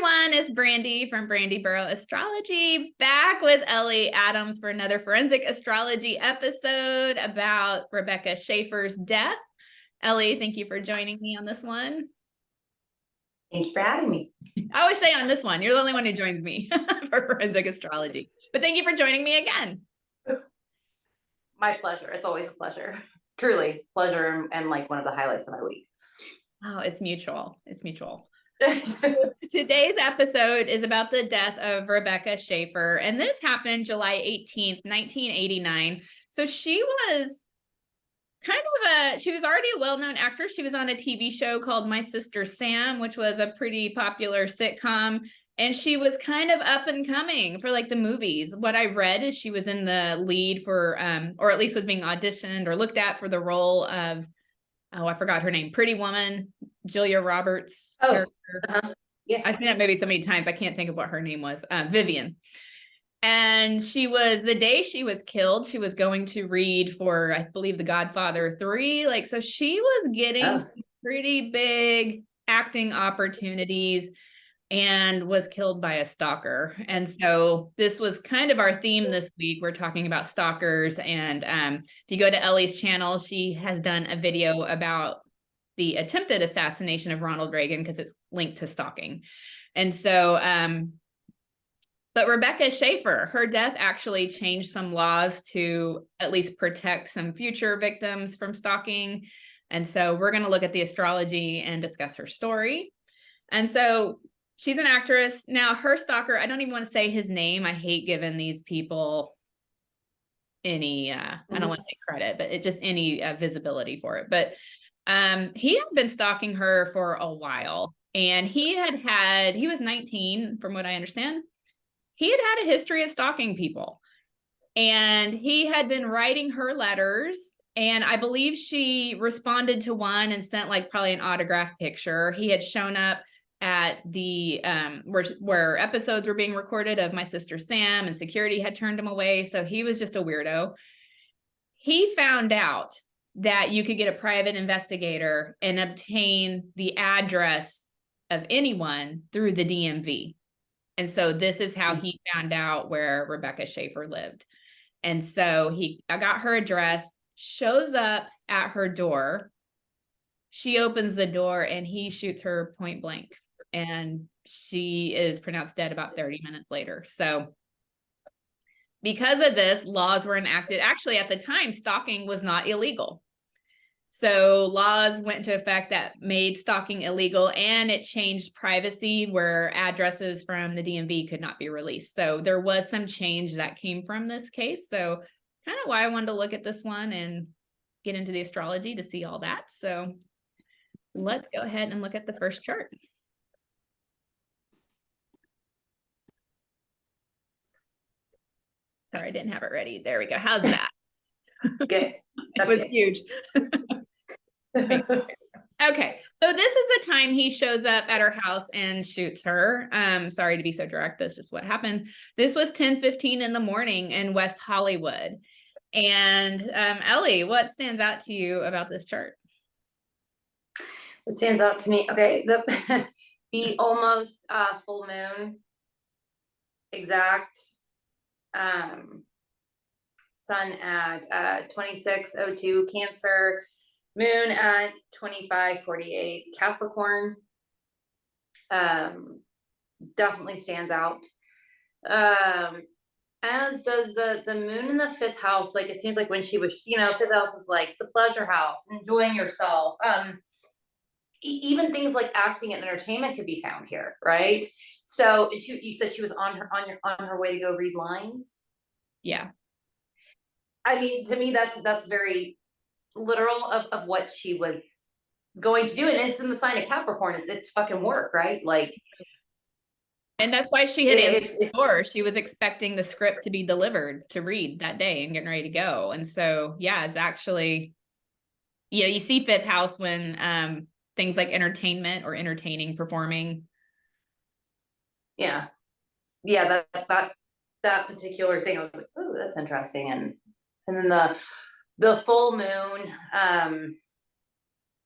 everyone, it's Brandy from Brandy Burrow Astrology, back with Ellie Adams for another Forensic Astrology episode about Rebecca Shaeffer's death. Ellie, thank you for joining me on this one. Thank you for having me. I always say on this one, you're the only one who joins me for Forensic Astrology, but thank you for joining me again. My pleasure. It's always a pleasure. Truly pleasure, and like one of the highlights of my week. Oh, it's mutual. It's mutual. Today's episode is about the death of Rebecca Shaeffer, and this happened July 18th, 1989. So she was she was already a well-known actress. She was on a TV show called My Sister Sam, which was a pretty popular sitcom, and she was kind of up and coming for like the movies. What I read is she was in the lead for, or at least was being auditioned or looked at for the role of, oh, I forgot her name, Pretty Woman, Julia Roberts' character. Yeah. I've seen that movie so many times, I can't think of what her name was, Vivian. And she was, the day she was killed, she was going to read for, I believe, The Godfather 3. Like, so she was getting some pretty big acting opportunities and was killed by a stalker. And so this was kind of our theme this week. We're talking about stalkers. And if you go to Ellie's channel, she has done a video about the attempted assassination of Ronald Reagan because it's linked to stalking. And so, but Rebecca Shaeffer, her death actually changed some laws to at least protect some future victims from stalking. And so we're going to look at the astrology and discuss her story. And so she's an actress. Now, her stalker, I don't even want to say his name. I hate giving these people any, I don't want to say credit, but it just any visibility for it. But he had been stalking her for a while, and he was 19, from what I understand. He had a history of stalking people, and he had been writing her letters, and I believe she responded to one and sent like probably an autograph picture. He had shown up at the where episodes were being recorded of My Sister Sam, and security had turned him away. So he was just a weirdo. He found out that you could get a private investigator and obtain the address of anyone through the DMV. And so this is how he found out where Rebecca Shaeffer lived. And so I got her address, shows up at her door. She opens the door and he shoots her point blank. And she is pronounced dead about 30 minutes later. So because of this, laws were enacted. Actually, at the time, stalking was not illegal. So laws went into effect that made stalking illegal, and it changed privacy where addresses from the DMV could not be released. So there was some change that came from this case. So kind of why I wanted to look at this one and get into the astrology to see all that. So let's go ahead and look at the first chart. Sorry, I didn't have it ready. There we go. How's that? Good. It was huge. Okay, so this is the time he shows up at her house and shoots her. Sorry to be so direct, that's just what happened. This was 10:15 in the morning in West Hollywood. And Ellie, what stands out to you about this chart? What stands out to me? Okay, the almost full moon, exact sun at 26:02 Cancer, moon at 25:48 Capricorn. Definitely stands out. As does the moon in the fifth house. Like, it seems like when she was, fifth house is like the pleasure house, enjoying yourself. Even things like acting and entertainment could be found here, right? So you said she was on her way to go read lines. Yeah. I mean, to me, that's very literal of what she was going to do, and it's in the sign of Capricorn. It's fucking work, right? Like, and that's why she had answered the door. She was expecting the script to be delivered to read that day and getting ready to go. And so, yeah, it's actually, you see fifth house when things like entertainment or entertaining, performing. Yeah, that particular thing, I was like, oh, that's interesting. And then the full moon,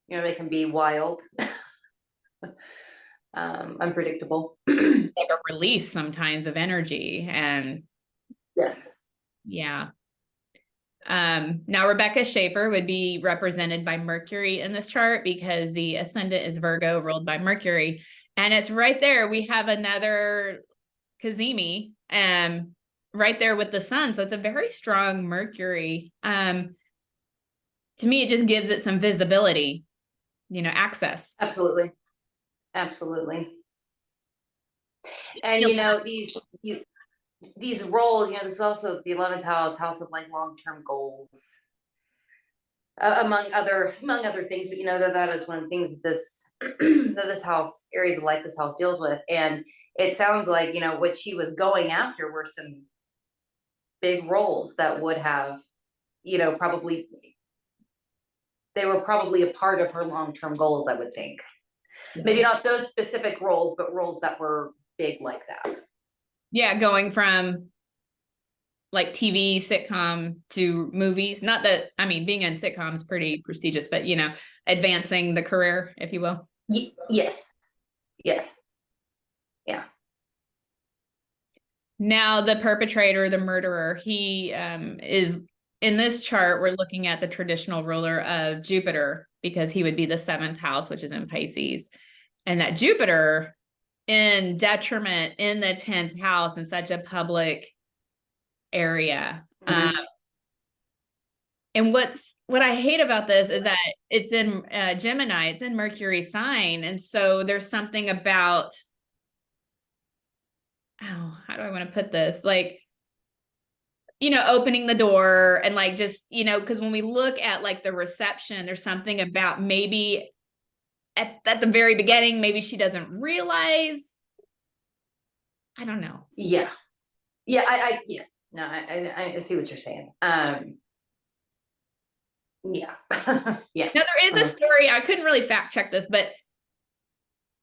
they can be wild, unpredictable. like a release sometimes of energy. And Yes. yeah. Now Rebecca Shaeffer would be represented by Mercury in this chart because the ascendant is Virgo, ruled by Mercury. And it's right there. We have another Kazemi, right there with the sun. So it's a very strong Mercury. To me, it just gives it some visibility, access. Absolutely. Absolutely. And these roles, this is also the 11th house of like long-term goals, among other things. But that is one of the things that this that this house, areas of life, this house deals with. And it sounds like what she was going after were some big roles that would have probably, they were probably a part of her long-term goals, I would think. Maybe not those specific roles, but roles that were big like that. Yeah, going from like TV sitcom to movies. Not that, I mean, being in sitcoms is pretty prestigious, but advancing the career, if you will. Yes. Yes. Yeah. Now the perpetrator, the murderer, he is in this chart. We're looking at the traditional ruler of Jupiter because he would be the 7th house, which is in Pisces. And that Jupiter in detriment in the 10th house in such a public area. Mm-hmm. And what I hate about this is that it's in Gemini, it's in Mercury sign. And so there's something about, how do I want to put this? Like, opening the door and like, just, because when we look at like the reception, there's something about maybe at the very beginning, maybe she doesn't realize. I don't know. Yeah. Yeah. Yes. No, I see what you're saying. Yeah. Yeah. Now there is a story, I couldn't really fact check this, but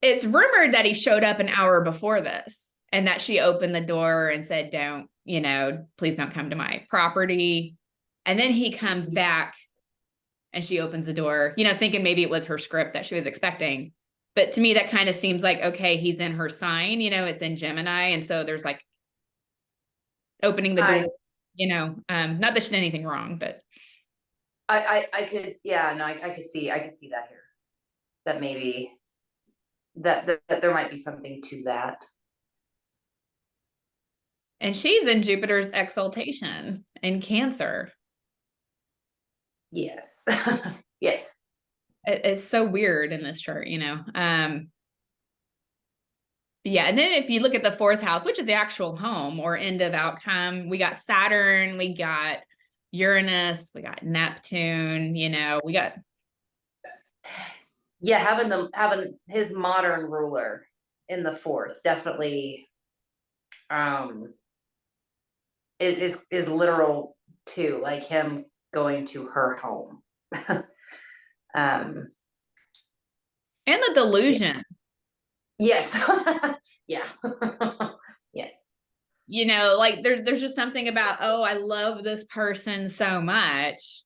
it's rumored that he showed up an hour before this and that she opened the door and said, don't, please don't come to my property. And then he comes back and she opens the door, thinking maybe it was her script that she was expecting. But to me, that kind of seems like, okay, he's in her sign, it's in Gemini. And so there's like opening the door, not that she did anything wrong, but. I could, yeah, no, I could see that here. That maybe that there might be something to that. And she's in Jupiter's exaltation in Cancer. Yes. Yes. It's so weird in this chart, yeah. And then if you look at the 4th house, which is the actual home or end of outcome, we got Saturn, we got Uranus, we got Neptune, we got. Yeah, having his modern ruler in the 4th definitely is literal too, like him going to her home. And the delusion. Yes. Yeah. Yes. Like there's just something about, oh, I love this person so much.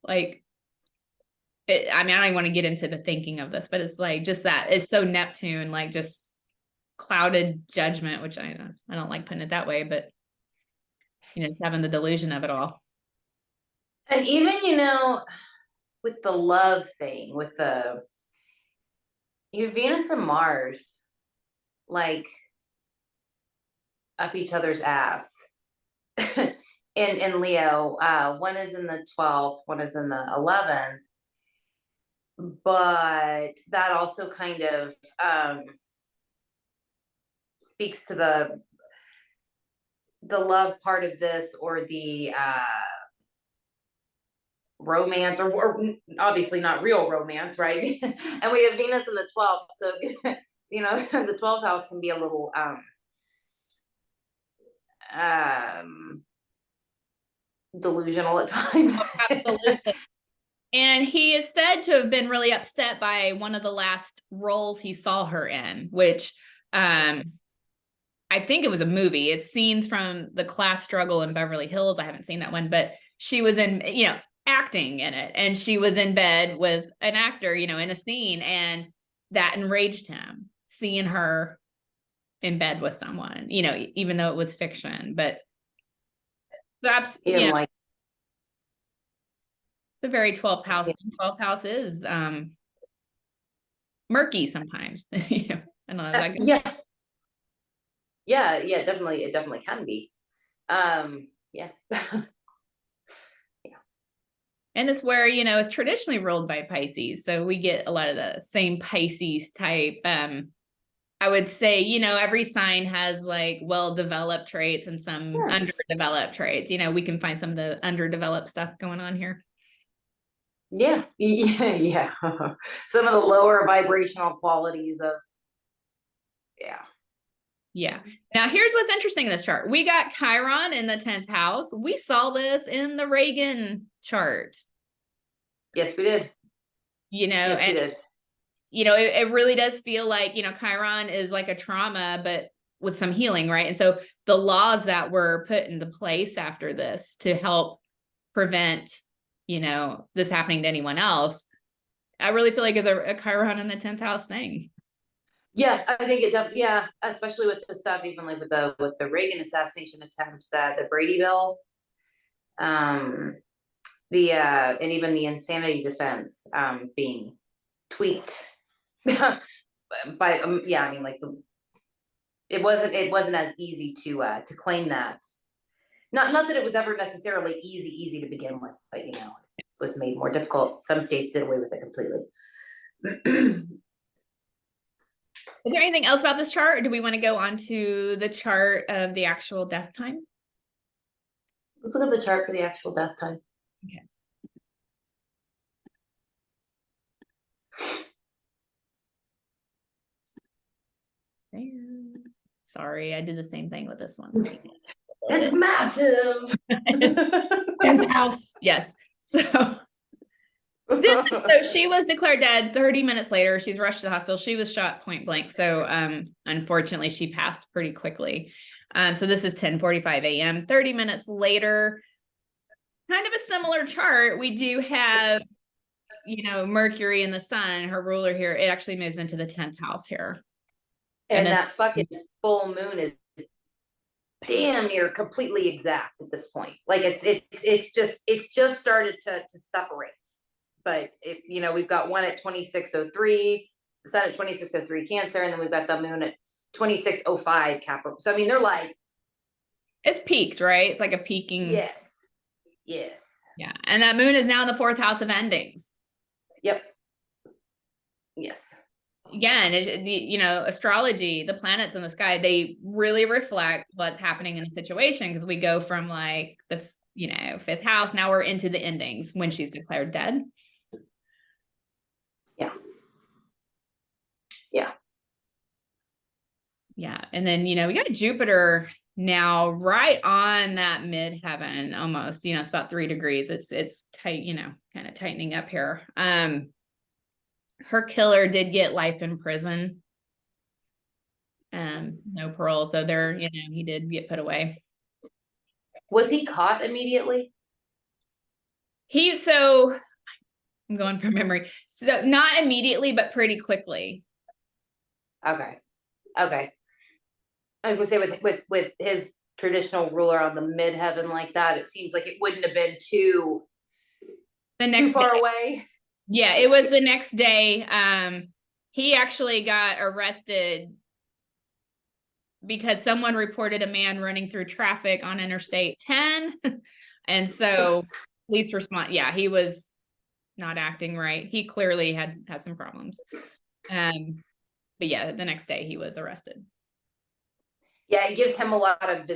Like, I mean, I don't even want to get into the thinking of this, but it's like just that it's so Neptune, like just clouded judgment, which I don't like putting it that way, but having the delusion of it all. And even, with the love thing, with the Venus and Mars, like up each other's ass in Leo. One is in the 12th, one is in the 11th. But that also kind of speaks to the love part of this, or the romance, or obviously not real romance, right? And we have Venus in the 12th, so the 12th house can be a little delusional at times. Absolutely. And he is said to have been really upset by one of the last roles he saw her in, which I think it was a movie. It's scenes from The Class Struggle in Beverly Hills. I haven't seen that one, but she was in, acting in it. And she was in bed with an actor, in a scene. And that enraged him, seeing her in bed with someone, you know, even though it was fiction, but that's, He you didn't know, like. it's a very 12th house. 12th house is murky sometimes. You know, I don't know. That Yeah. Yeah, definitely. It definitely can be. Yeah. and it's where, you know, it's traditionally ruled by Pisces. So we get a lot of the same Pisces type. I would say, you know, every sign has like well-developed traits and some Yeah. underdeveloped traits. You know, we can find some of the underdeveloped stuff going on here. Yeah. Yeah. Some of the lower vibrational qualities of, yeah. Yeah. Now, here's what's interesting in this chart. We got Chiron in the 10th house. We saw this in the Reagan chart, Yes, we did. you know, Yes, we and, did. you know, it really does feel like, you know, Chiron is like a trauma, but with some healing, right? And so the laws that were put into place after this to help prevent, you know, this happening to anyone else, I really feel like it's a Chiron in the 10th house thing. Yeah, I think it definitely, yeah, especially with the stuff, even like with the Reagan assassination attempt, that the Brady bill, the and even the insanity defense being tweaked by yeah, I mean, like it wasn't as easy to claim that. Not that it was ever necessarily easy to begin with, but you know, it was made more difficult. Some states did away with it completely. Is there anything else about this chart, or do we want to go on to the chart of the actual death time? Let's look at the chart for the actual death time. Okay. Sorry, I did the same thing with this one. It's massive. 10th house. Yes. So she was declared dead 30 minutes later. She's rushed to the hospital. She was shot point blank. So unfortunately, she passed pretty quickly. So this is 10:45 a.m. 30 minutes later, kind of a similar chart. We do have, you know, Mercury and the sun, her ruler here. It actually moves into the 10th house here. And then that fucking full moon is damn near completely exact at this point. Like it's just started to separate. But if you know, we've got one at 2603, the sun at 2603 Cancer, and then we've got the moon at 2605 Capricorn. So I mean, they're like, it's peaked, right? It's like a peaking. Yes. Yeah. And that moon is now in the 4th house of endings. Yep. Yes. Again, you know, astrology, the planets in the sky, they really reflect what's happening in a situation, because we go from like the, you know, 5th house, now we're into the endings when she's declared dead. Yeah. And then, you know, we got Jupiter now right on that midheaven almost, you know, it's about 3 degrees. It's tight, you know, kind of tightening up here. Her killer did get life in prison. No parole. So there, you know, he did get put away. Was he caught immediately? So I'm going from memory. So not immediately, but pretty quickly. Okay. I was gonna say with his traditional ruler on the midheaven like that, it seems like it wouldn't have been too far away. Yeah, it was the next day. He actually got arrested because someone reported a man running through traffic on Interstate 10. And so police respond. Yeah, he was not acting right. He clearly had some problems. But yeah, the next day he was arrested. Yeah, it gives him a lot of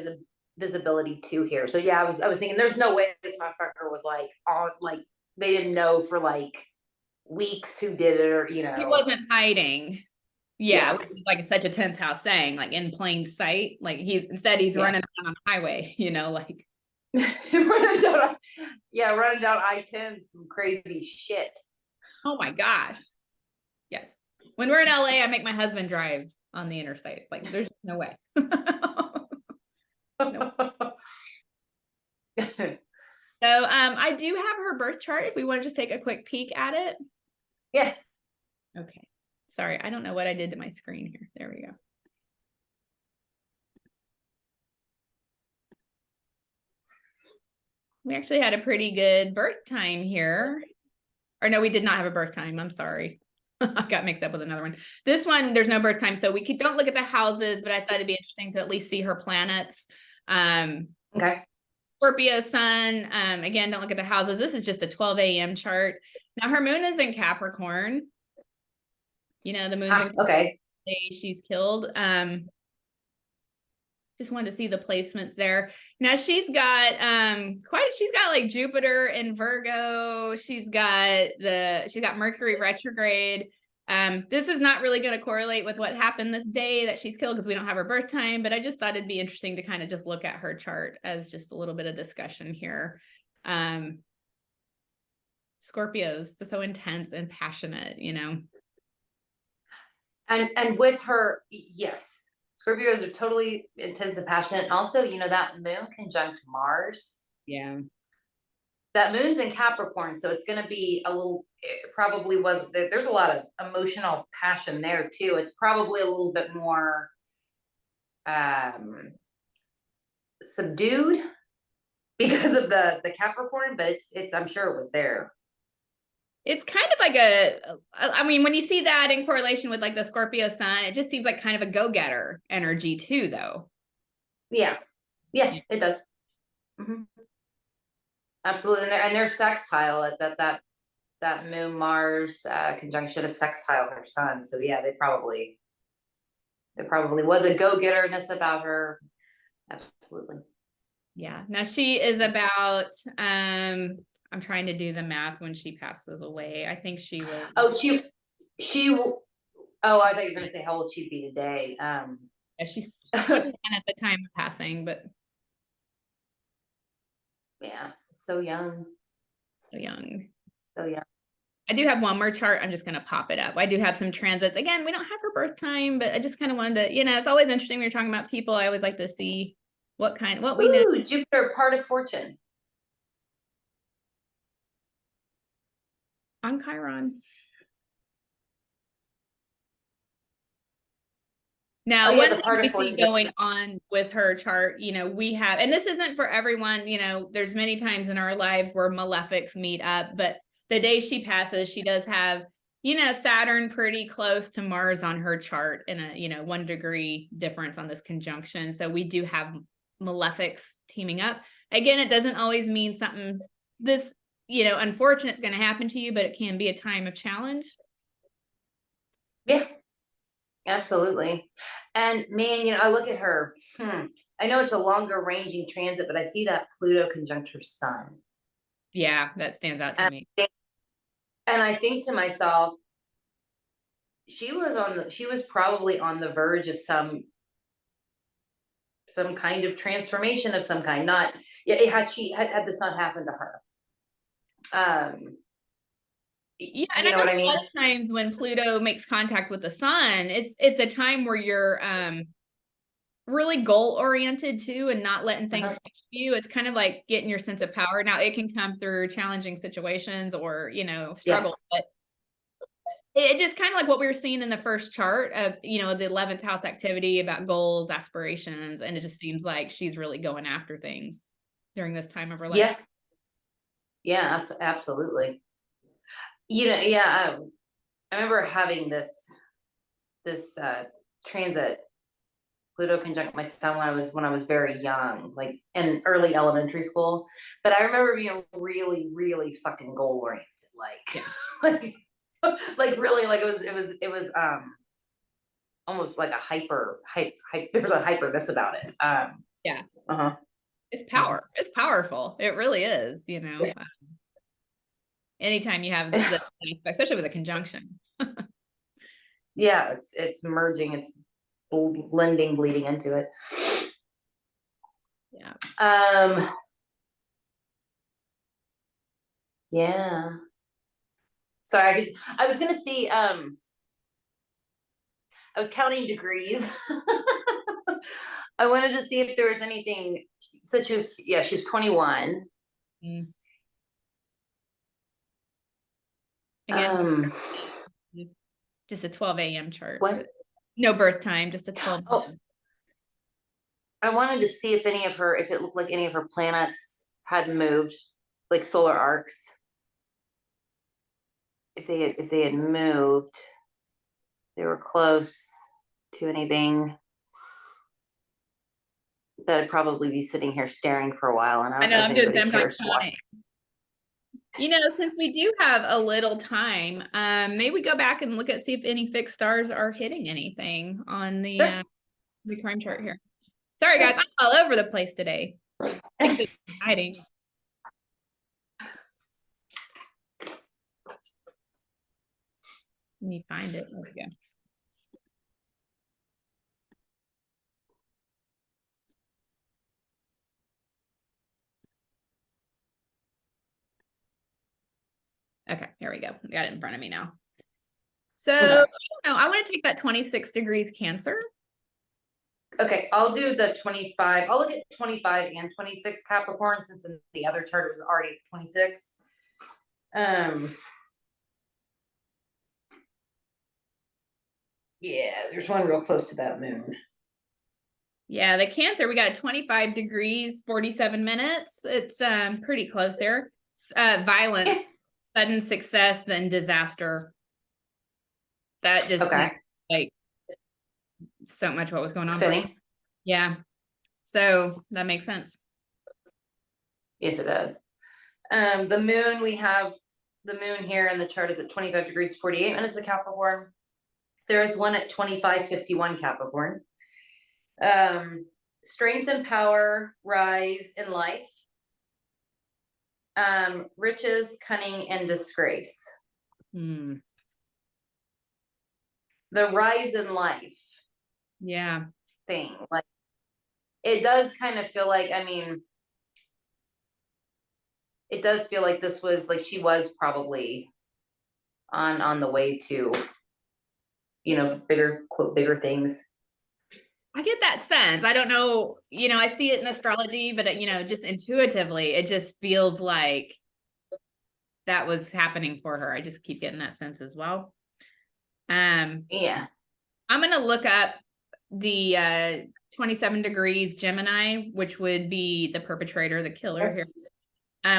visibility too here. So yeah, I was thinking there's no way this motherfucker was like on, like they didn't know for like weeks who did it, or you know. He wasn't hiding. Yeah, which is like such a 10th house saying, like in plain sight. Like he's running on a highway, you know, like running down I-10, some crazy shit. Oh my gosh. Yes. When we're in LA, I make my husband drive on the interstates. Like there's no way. No. So I do have her birth chart if we want to just take a quick peek at it. Yeah. Okay. Sorry, I don't know what I did to my screen here. There we go. We actually had a pretty good birth time here. Or no, we did not have a birth time. I'm sorry. I got mixed up with another one. This one, there's no birth time. So don't look at the houses, but I thought it'd be interesting to at least see her planets. Okay. Scorpio sun. Again, don't look at the houses. This is just a 12 a.m. chart. Now her moon is in Capricorn. You know, the moon's in okay. She's killed. Just wanted to see the placements there. Now she's got she's got like Jupiter in Virgo. She's got Mercury retrograde. This is not really going to correlate with what happened this day that she's killed because we don't have her birth time, but I just thought it'd be interesting to kind of just look at her chart as just a little bit of discussion here. Scorpios, so intense and passionate, you know. And with her, yes. Scorpios are totally intense and passionate. And also, you know, that moon conjunct Mars. Yeah. That moon's in Capricorn, so it's going to be it probably was, there's a lot of emotional passion there too. It's probably a little bit more subdued because of the Capricorn, but it's I'm sure it was there. It's kind of like I mean, when you see that in correlation with like the Scorpio sun, it just seems like kind of a go-getter energy too, though. Yeah. Yeah, it does. Mm-hmm. Absolutely. And their sextile at that moon Mars conjunction is sextile her sun. So yeah, there probably was a go-getterness about her. Absolutely. Yeah. Now she is about I'm trying to do the math when she passes away. I think she was. Oh, I thought you were going to say how old she'd be today. Yeah, she's 21 at the time of passing, but yeah, so young. So young. So young. I do have one more chart. I'm just going to pop it up. I do have some transits. Again, we don't have her birth time, but I just kind of wanted to, you know, it's always interesting when you're talking about people. I always like to see what we know. Jupiter, part of fortune. On Chiron. Now, one thing we see going on with her chart, you know, we have, and this isn't for everyone, you know, there's many times in our lives where malefics meet up, but the day she passes, she does have, you know, Saturn pretty close to Mars on her chart in a, you know, 1 degree difference on this conjunction. So we do have malefics teaming up. Again, it doesn't always mean something this, you know, unfortunate is going to happen to you, but it can be a time of challenge. Yeah. Absolutely. And man, you know, I look at her, I know it's a longer ranging transit, but I see that Pluto conjunct her sun. Yeah, that stands out to me. And I think to myself, she was probably on the verge of some kind of transformation of some kind. Not, yeah, had this not happened to her. Yeah, and you know what I mean? A lot of times when Pluto makes contact with the sun, it's a time where you're really goal oriented too, and not letting things stop you. It's kind of like getting your sense of power. Now it can come through challenging situations or, you know, struggle, but it just kind of like what we were seeing in the first chart of, you know, the 11th house activity about goals, aspirations, and it just seems like she's really going after things during this time of her life. Yeah, absolutely. You know, yeah, I remember having this transit Pluto conjunct my son when I was very young, like in early elementary school. But I remember being really, really fucking goal oriented, like, like really, like it was almost like a hyper. There was a hyperness about it. Yeah. It's power. It's powerful. It really is. You know. Yeah. Anytime you have this, especially with a conjunction. Yeah, it's merging, it's blending, bleeding into it. Yeah. Yeah. Sorry, I was gonna see. I was counting degrees. I wanted to see if there was anything such as she's 21. Again, just a 12 a.m. chart. What? No birth time, just a 12. I wanted to see if it looked like any of her planets had moved, like solar arcs. If they had moved, they were close to anything, that I'd probably be sitting here staring for a while, and I I don't know, know if I'm just, anybody I'm like cares to watch. counting. You know, since we do have a little time, maybe we go back and look at see if any fixed stars are hitting anything on Sure. the crime chart here. Sorry, guys, I'm all over the place today. Makes it exciting. Let me find it. There we go. Okay, here we go. I got it in front of me now. So, Okay. I don't know. I want to take that 26 degrees Cancer. Okay, I'll do the 25. I'll look at 25 and 26 Capricorn, since in the other chart it was already 26. Yeah, there's one real close to that moon. Yeah, the Cancer, we got 25 degrees, 47 minutes. It's pretty close there. Violence, sudden success, then disaster. That just Okay. like so much what was going on. Fitting. Yeah. So that makes sense. Yes, it does. The moon, we have the moon here in the chart is at 25 degrees 48 minutes of Capricorn. There is one at 25:51 Capricorn. Strength and power rise in life. Riches, cunning, and disgrace. Hmm. The rise in life Yeah. thing, like it does kind of feel like, I mean, it does feel like this was like she was probably on the way to, you know, bigger things. I get that sense. I don't know, you know, I see it in astrology, but you know, just intuitively, it just feels like that was happening for her. I just keep getting that sense as well. Yeah. I'm going to look up the 27 degrees Gemini, which would be the perpetrator, the killer here.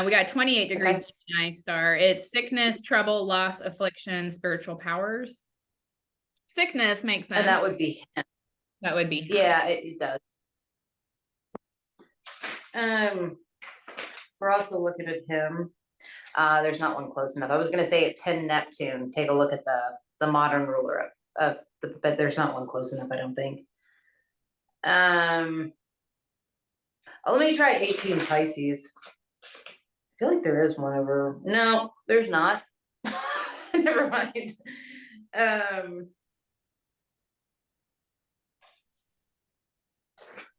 We got 28 degrees Gemini star. It's sickness, trouble, loss, affliction, spiritual powers. Sickness makes sense. And that would be him. That would be him. Yeah, it does. We're also looking at him. There's not one close enough. I was gonna say at 10 Neptune, take a look at the modern ruler of but there's not one close enough, I don't think. Let me try 18 Pisces. I feel like there is one over. No, there's not. Never mind.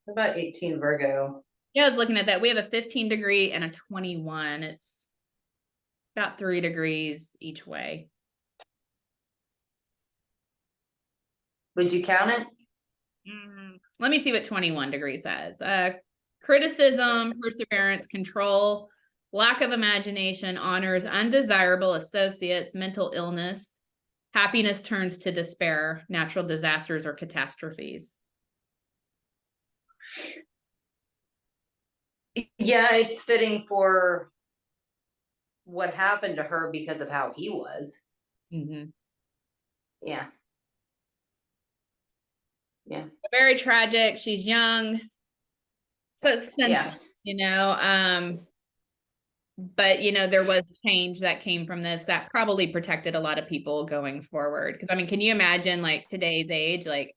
What about 18 Virgo? Yeah, I was looking at that. We have a 15 degree and a 21. It's about 3 degrees each way. Would you count it? Let me see what 21 degrees says. Criticism, perseverance, control, lack of imagination, honors, undesirable associates, mental illness, happiness turns to despair, natural disasters or catastrophes. Yeah, it's fitting for what happened to her because of how he was. Mm-hmm. Yeah. Yeah. Very tragic. She's young. So it's senseless, you know. But you know, there was change that came from this that probably protected a lot of people going forward. Because I mean, can you imagine like today's age, like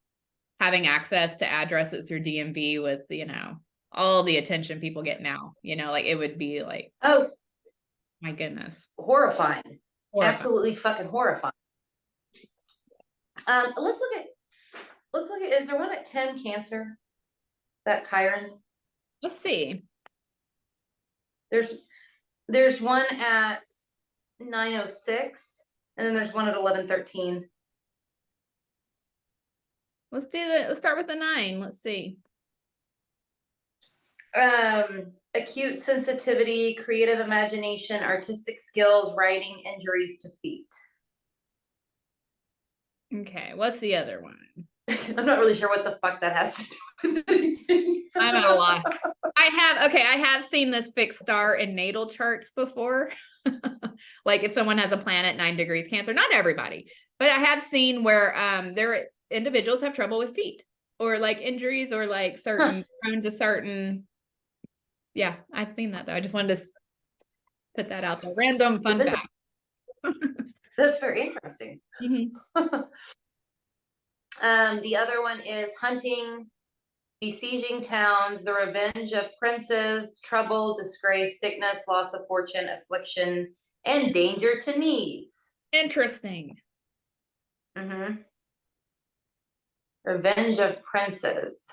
having access to addresses through DMV with, you know, all the attention people get now, you know, like it would be like, oh my goodness. Horrifying. Absolutely fucking horrifying. Let's look at, is there one at 10 Cancer? That Chiron? Let's see. There's one at 9:06, and then there's one at 11:13. Let's start with the 9. Let's see. Acute sensitivity, creative imagination, artistic skills, writing, injuries to feet. Okay, what's the other one? I'm not really sure what the fuck that has to do with anything. I'm at a loss. I have seen this fixed star in natal charts before. Like if someone has a planet 9 degrees Cancer, not everybody, but I have seen where their individuals have trouble with feet or like injuries or like certain prone to certain. Yeah, I've seen that though. I just wanted to put that out there. Random fun fact. That's very interesting. Mm-hmm. The other one is hunting, besieging towns, the revenge of princes, trouble, disgrace, sickness, loss of fortune, affliction, and danger to knees. Interesting. Mm-hmm. Revenge of princes.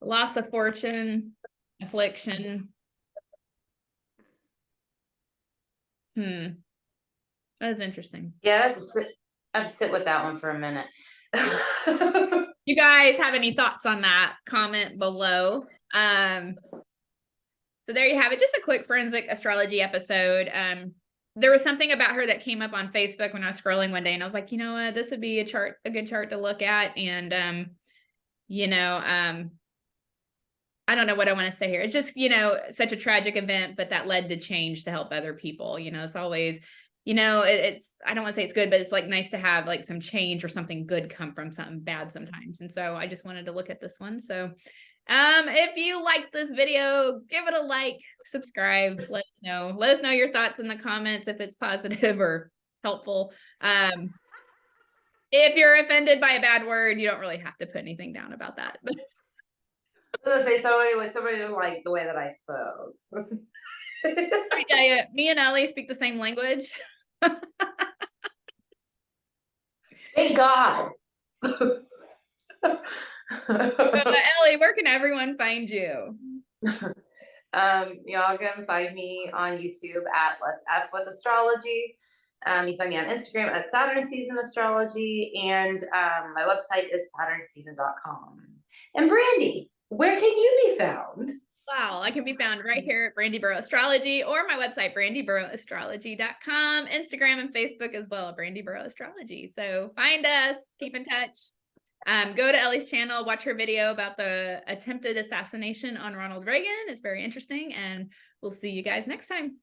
Loss of fortune, affliction. That is interesting. Yeah, I have to sit with that one for a minute. You guys have any thoughts on that? Comment below. So there you have it. Just a quick forensic astrology episode. There was something about her that came up on Facebook when I was scrolling one day, and I was like, you know what, this would be a good chart to look at. And I don't know what I want to say here. It's just, such a tragic event, but that led to change to help other people. It's always, it's, I don't want to say it's good, but it's like nice to have like some change or something good come from something bad sometimes. And so I just wanted to look at this one. So if you like this video, give it a like, subscribe, let us know your thoughts in the comments if it's positive or helpful. If you're offended by a bad word, you don't really have to put anything down about that. But I was gonna say somebody didn't like the way that I spoke. I tell you, me and Ellie speak the same language. Thank God. Ellie, where can everyone find you? Y'all can find me on YouTube at Let's F with Astrology. You find me on Instagram at Saturn Season Astrology, and my website is saturnseason.com. And Brandy, where can you be found? Wow, I can be found right here at Brandy Burrow Astrology or my website, brandyburrowastrology.com, Instagram and Facebook as well, Brandy Burrow Astrology. So find us, keep in touch. Go to Ellie's channel, watch her video about the attempted assassination on Ronald Reagan. It's very interesting, and we'll see you guys next time.